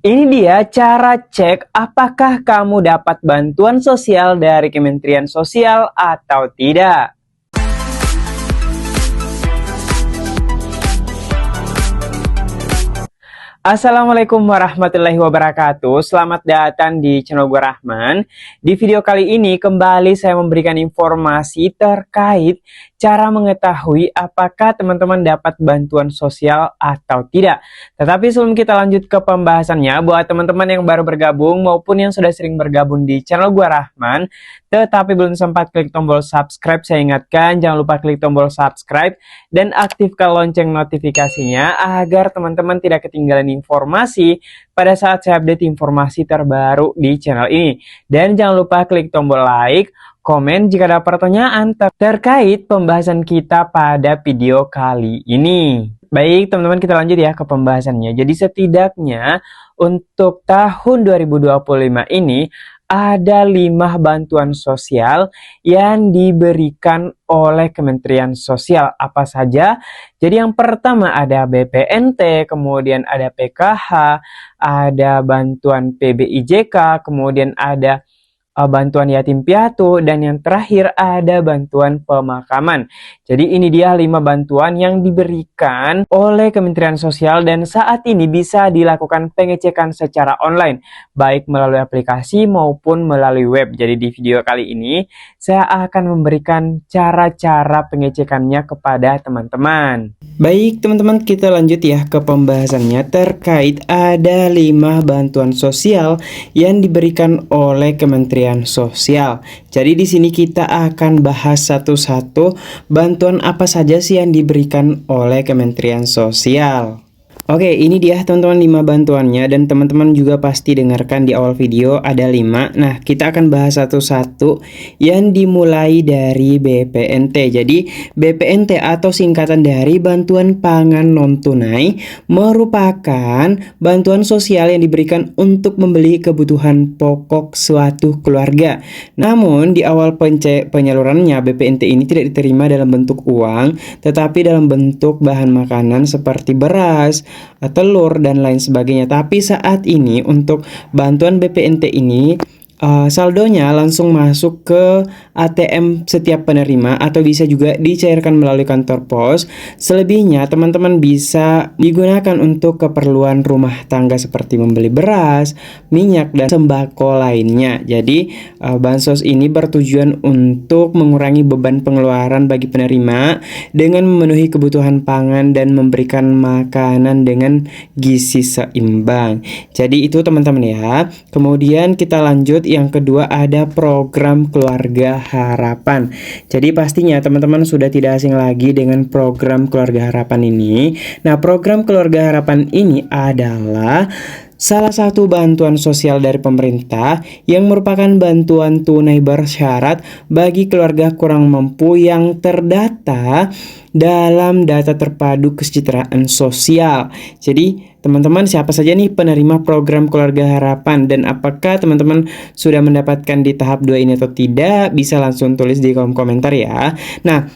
Ini dia cara cek apakah kamu dapat bantuan sosial dari Kementerian Sosial atau tidak. Assalamualaikum warahmatullahi wabarakatuh. Selamat datang di channel gue Rahman. Di video kali ini kembali saya memberikan informasi terkait cara mengetahui apakah teman-teman dapat bantuan sosial atau tidak. Tetapi sebelum kita lanjut ke pembahasannya, buat teman-teman yang baru bergabung maupun yang sudah sering bergabung di channel gue Rahman, tetapi belum sempat klik tombol subscribe, saya ingatkan jangan lupa klik tombol subscribe dan aktifkan lonceng notifikasinya agar teman-teman tidak ketinggalan informasi pada saat saya update informasi terbaru di channel ini. Dan jangan lupa klik tombol like, komen jika ada pertanyaan terkait pembahasan kita pada video kali ini. Baik teman-teman, kita lanjut ya ke pembahasannya. Jadi setidaknya untuk tahun 2025 ini ada 5 bantuan sosial yang diberikan oleh Kementerian Sosial. Apa saja? Jadi yang pertama ada BPNT, kemudian ada PKH, ada bantuan PBIJK, kemudian ada bantuan yatim piatu, dan yang terakhir ada bantuan pemakaman. Jadi ini dia 5 bantuan yang diberikan oleh Kementerian Sosial dan saat ini bisa dilakukan pengecekan secara online, baik melalui aplikasi maupun melalui web. Jadi di video kali ini saya akan memberikan cara-cara pengecekannya kepada teman-teman. Baik teman-teman, kita lanjut ya ke pembahasannya terkait ada 5 bantuan sosial yang diberikan oleh Kementerian Sosial. Jadi di sini kita akan bahas satu-satu bantuan apa saja sih yang diberikan oleh Kementerian Sosial. Oke, ini dia teman-teman 5 bantuannya dan teman-teman juga pasti dengarkan di awal video ada 5. Nah, kita akan bahas satu-satu yang dimulai dari BPNT. Jadi, BPNT atau singkatan dari Bantuan Pangan Non-Tunai merupakan bantuan sosial yang diberikan untuk membeli kebutuhan pokok suatu keluarga. Namun, di awal penyalurannya BPNT ini tidak diterima dalam bentuk uang, tetapi dalam bentuk bahan makanan seperti beras, telur dan lain sebagainya. Tapi saat ini untuk bantuan BPNT ini saldonya langsung masuk ke ATM setiap penerima atau bisa juga dicairkan melalui kantor pos. Selebihnya teman-teman bisa digunakan untuk keperluan rumah tangga seperti membeli beras, minyak, dan sembako lainnya. Jadi bansos ini bertujuan untuk mengurangi beban pengeluaran bagi penerima dengan memenuhi kebutuhan pangan dan memberikan makanan dengan gizi seimbang. Jadi itu teman-teman ya. Kemudian kita lanjut. Yang kedua ada program Keluarga Harapan. Jadi pastinya teman-teman sudah tidak asing lagi dengan program Keluarga Harapan ini. Nah, program Keluarga Harapan ini adalah salah satu bantuan sosial dari pemerintah yang merupakan bantuan tunai bersyarat bagi keluarga kurang mampu yang terdata dalam data terpadu kesejahteraan sosial. Jadi teman-teman, siapa saja nih penerima program Keluarga Harapan dan apakah teman-teman sudah mendapatkan di tahap 2 ini atau tidak? Bisa langsung tulis di kolom komentar ya. Nah,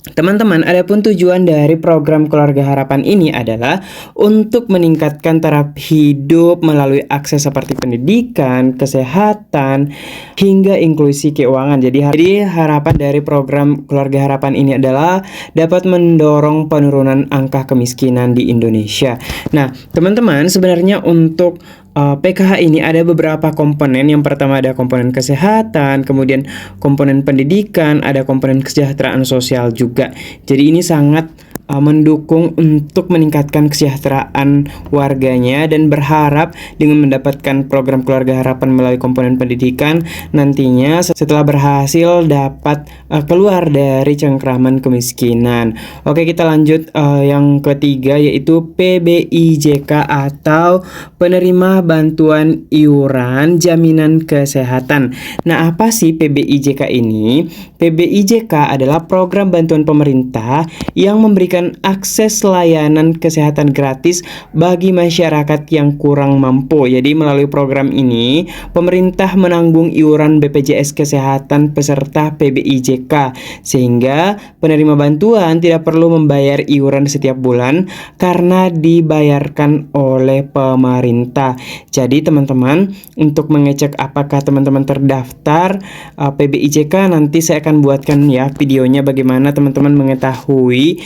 teman-teman, adapun tujuan dari program Keluarga Harapan ini adalah untuk meningkatkan taraf hidup melalui akses seperti pendidikan, kesehatan, hingga inklusi keuangan. Jadi harapan dari program Keluarga Harapan ini adalah dapat mendorong penurunan angka kemiskinan di Indonesia. Nah, teman-teman, sebenarnya untuk PKH ini ada beberapa komponen. Yang pertama ada komponen kesehatan, kemudian komponen pendidikan, ada komponen kesejahteraan sosial juga. Jadi ini sangat mendukung untuk meningkatkan kesejahteraan warganya dan berharap dengan mendapatkan program Keluarga Harapan melalui komponen pendidikan nantinya setelah berhasil dapat keluar dari cengkraman kemiskinan. Oke, kita lanjut yang ketiga yaitu PBIJK atau penerima bantuan iuran jaminan kesehatan. Nah, apa sih PBIJK ini? PBIJK adalah program bantuan pemerintah yang memberikan memberikan akses layanan kesehatan gratis bagi masyarakat yang kurang mampu. Jadi melalui program ini, pemerintah menanggung iuran BPJS Kesehatan peserta PBIJK, sehingga penerima bantuan tidak perlu membayar iuran setiap bulan karena dibayarkan oleh pemerintah. Jadi teman-teman, untuk mengecek apakah teman-teman terdaftar PBIJK, nanti saya akan buatkan ya videonya bagaimana teman-teman mengetahui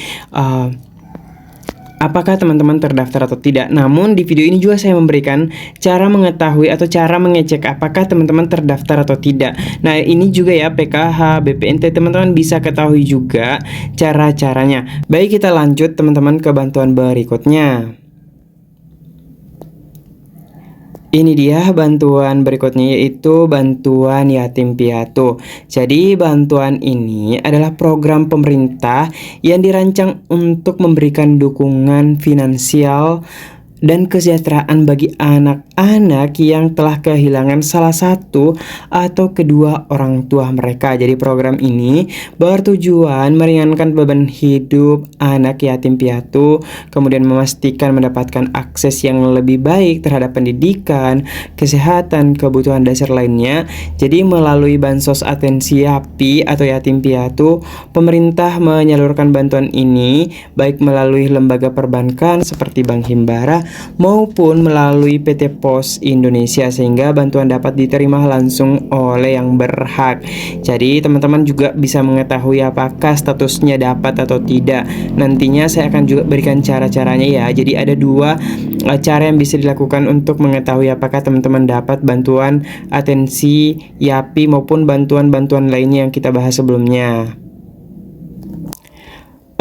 apakah teman-teman terdaftar atau tidak. Namun di video ini juga saya memberikan cara mengetahui atau cara mengecek apakah teman-teman terdaftar atau tidak. Nah, ini juga ya PKH, BPNT, teman-teman bisa ketahui juga cara-caranya. Baik, kita lanjut teman-teman ke bantuan berikutnya. Ini dia bantuan berikutnya, yaitu bantuan yatim piatu. Jadi bantuan ini adalah program pemerintah yang dirancang untuk memberikan dukungan finansial dan kesejahteraan bagi anak-anak yang telah kehilangan salah satu atau kedua orang tua mereka. Jadi program ini bertujuan meringankan beban hidup anak yatim piatu, kemudian memastikan mendapatkan akses yang lebih baik terhadap pendidikan, kesehatan, kebutuhan dasar lainnya. Jadi melalui bansos atensi YAPI atau yatim piatu, pemerintah menyalurkan bantuan ini baik melalui lembaga perbankan seperti Bank Himbara maupun melalui PT Pos Indonesia, sehingga bantuan dapat diterima langsung oleh yang berhak. Jadi teman-teman juga bisa mengetahui apakah statusnya dapat atau tidak. Nantinya saya akan juga berikan cara-caranya ya. Jadi ada dua cara yang bisa dilakukan untuk mengetahui apakah teman-teman dapat bantuan atensi YAPI maupun bantuan-bantuan lainnya yang kita bahas sebelumnya.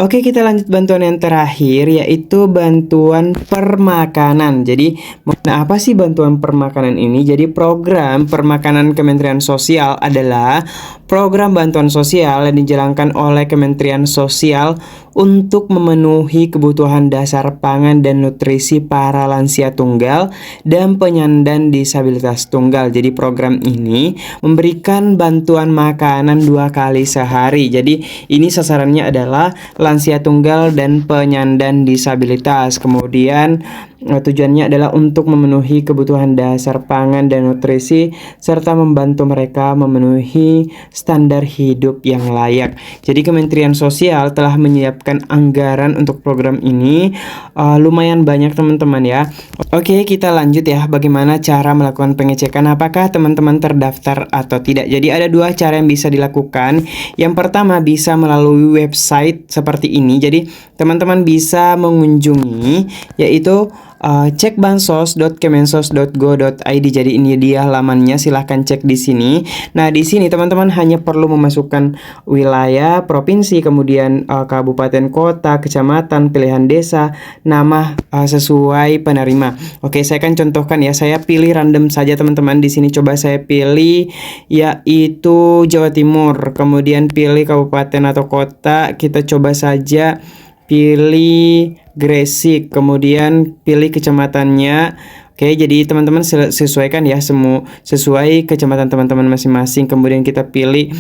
Oke, kita lanjut bantuan yang terakhir, yaitu bantuan permakanan. Jadi, nah apa sih bantuan permakanan ini? Jadi program permakanan Kementerian Sosial adalah program bantuan sosial yang dijalankan oleh Kementerian Sosial untuk memenuhi kebutuhan dasar pangan dan nutrisi para lansia tunggal dan penyandang disabilitas tunggal. Jadi program ini memberikan bantuan makanan 2 kali sehari. Jadi ini sasarannya adalah lansia tunggal dan penyandang disabilitas. Kemudian tujuannya adalah untuk memenuhi kebutuhan dasar pangan dan nutrisi serta membantu mereka memenuhi standar hidup yang layak. Jadi Kementerian Sosial telah menyiapkan anggaran untuk program ini lumayan banyak teman-teman ya. Oke, kita lanjut ya, bagaimana cara melakukan pengecekan apakah teman-teman terdaftar atau tidak. Jadi ada 2 cara yang bisa dilakukan. Yang pertama bisa melalui website seperti ini. Jadi teman-teman bisa mengunjungi yaitu cekbansos.kemensos.go.id. Jadi ini dia halamannya, silahkan cek di sini. Nah, di sini teman-teman hanya perlu memasukkan wilayah, provinsi, kemudian kabupaten, kota, kecamatan, pilihan desa, nama sesuai penerima. Oke, saya akan contohkan ya. Saya pilih random saja teman-teman. Di sini coba saya pilih yaitu Jawa Timur. Kemudian pilih kabupaten atau kota. Kita coba saja pilih Gresik, kemudian pilih kecamatannya. Oke, jadi teman-teman sesuaikan ya, semua sesuai kecamatan teman-teman masing-masing. Kemudian kita pilih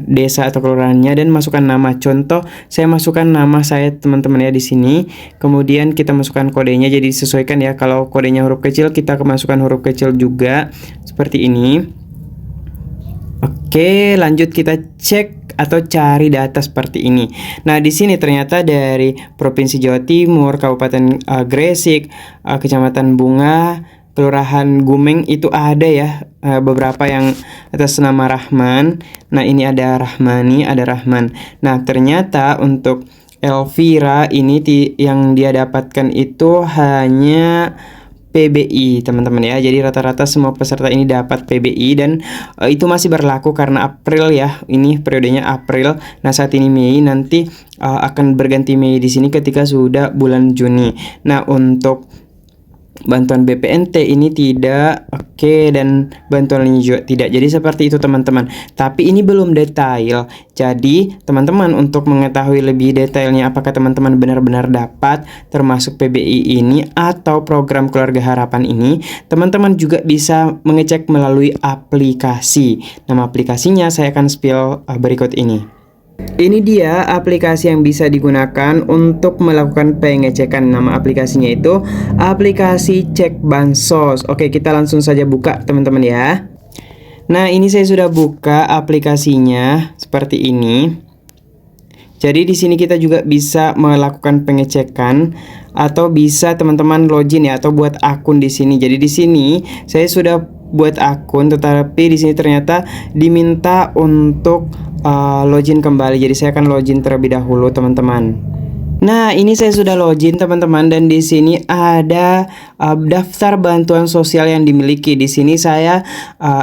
desa atau kelurahannya dan masukkan nama. Contoh, saya masukkan nama saya teman-teman ya di sini. Kemudian kita masukkan kodenya. Jadi sesuaikan ya, kalau kodenya huruf kecil kita masukkan huruf kecil juga seperti ini. Oke, lanjut kita cek atau cari data seperti ini. Nah, di sini ternyata dari Provinsi Jawa Timur, Kabupaten Gresik, Kecamatan Bunga, Kelurahan Gumeng itu ada ya beberapa yang atas nama Rahman. Nah, ini ada Rahmani, ada Rahman. Nah, ternyata untuk Elvira ini yang dia dapatkan itu hanya PBI teman-teman ya. Jadi rata-rata semua peserta ini dapat PBI dan itu masih berlaku karena April ya. Ini periodenya April. Nah, saat ini Mei, nanti akan berganti Mei di sini ketika sudah bulan Juni. Nah, untuk bantuan BPNT ini tidak, oke, dan bantuan lainnya juga tidak. Jadi seperti itu teman-teman. Tapi ini belum detail. Jadi teman-teman untuk mengetahui lebih detailnya apakah teman-teman benar-benar dapat termasuk PBI ini atau program Keluarga Harapan ini, teman-teman juga bisa mengecek melalui aplikasi. Nama aplikasinya saya akan spill berikut ini. Ini dia aplikasi yang bisa digunakan untuk melakukan pengecekan. Nama aplikasinya itu aplikasi Cek Bansos. Oke, kita langsung saja buka teman-teman ya. Nah, ini saya sudah buka aplikasinya seperti ini. Jadi di sini kita juga bisa melakukan pengecekan atau bisa teman-teman login ya atau buat akun di sini. Jadi di sini saya sudah buat akun, tetapi di sini ternyata diminta untuk login kembali. Jadi saya akan login terlebih dahulu teman-teman. Nah, ini saya sudah login teman-teman dan di sini ada daftar bantuan sosial yang dimiliki. Di sini saya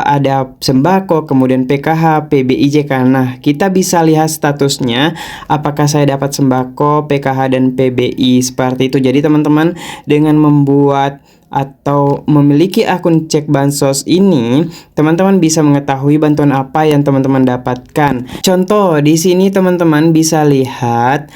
ada sembako, kemudian PKH, PBIJK. Nah, kita bisa lihat statusnya apakah saya dapat sembako, PKH dan PBI seperti itu. Jadi teman-teman dengan membuat atau memiliki akun Cek Bansos ini, teman-teman bisa mengetahui bantuan apa yang teman-teman dapatkan. Contoh, di sini teman-teman bisa lihat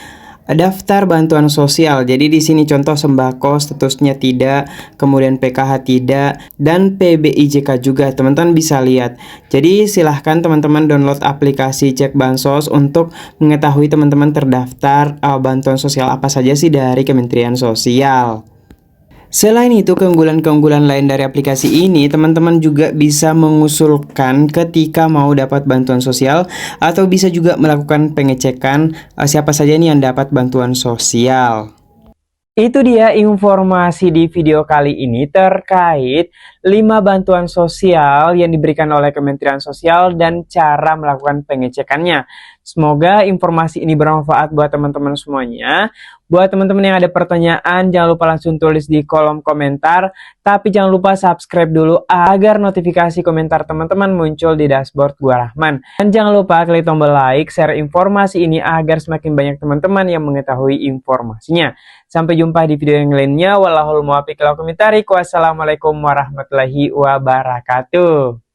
daftar bantuan sosial. Jadi di sini contoh sembako statusnya tidak, kemudian PKH tidak, dan PBIJK juga teman-teman bisa lihat. Jadi silahkan teman-teman download aplikasi Cek Bansos untuk mengetahui teman-teman terdaftar bantuan sosial apa saja sih dari Kementerian Sosial. Selain itu, keunggulan-keunggulan lain dari aplikasi ini, teman-teman juga bisa mengusulkan ketika mau dapat bantuan sosial atau bisa juga melakukan pengecekan siapa saja nih yang dapat bantuan sosial. Itu dia informasi di video kali ini terkait 5 bantuan sosial yang diberikan oleh Kementerian Sosial dan cara melakukan pengecekannya. Semoga informasi ini bermanfaat buat teman-teman semuanya. Buat teman-teman yang ada pertanyaan, jangan lupa langsung tulis di kolom komentar. Tapi jangan lupa subscribe dulu agar notifikasi komentar teman-teman muncul di dashboard Gua Rahman. Dan jangan lupa klik tombol like, share informasi ini agar semakin banyak teman-teman yang mengetahui informasinya. Sampai jumpa di video yang lainnya. Wallahul muwaffiq ila aqwamit thoriq. Wassalamualaikum warahmatullahi wabarakatuh.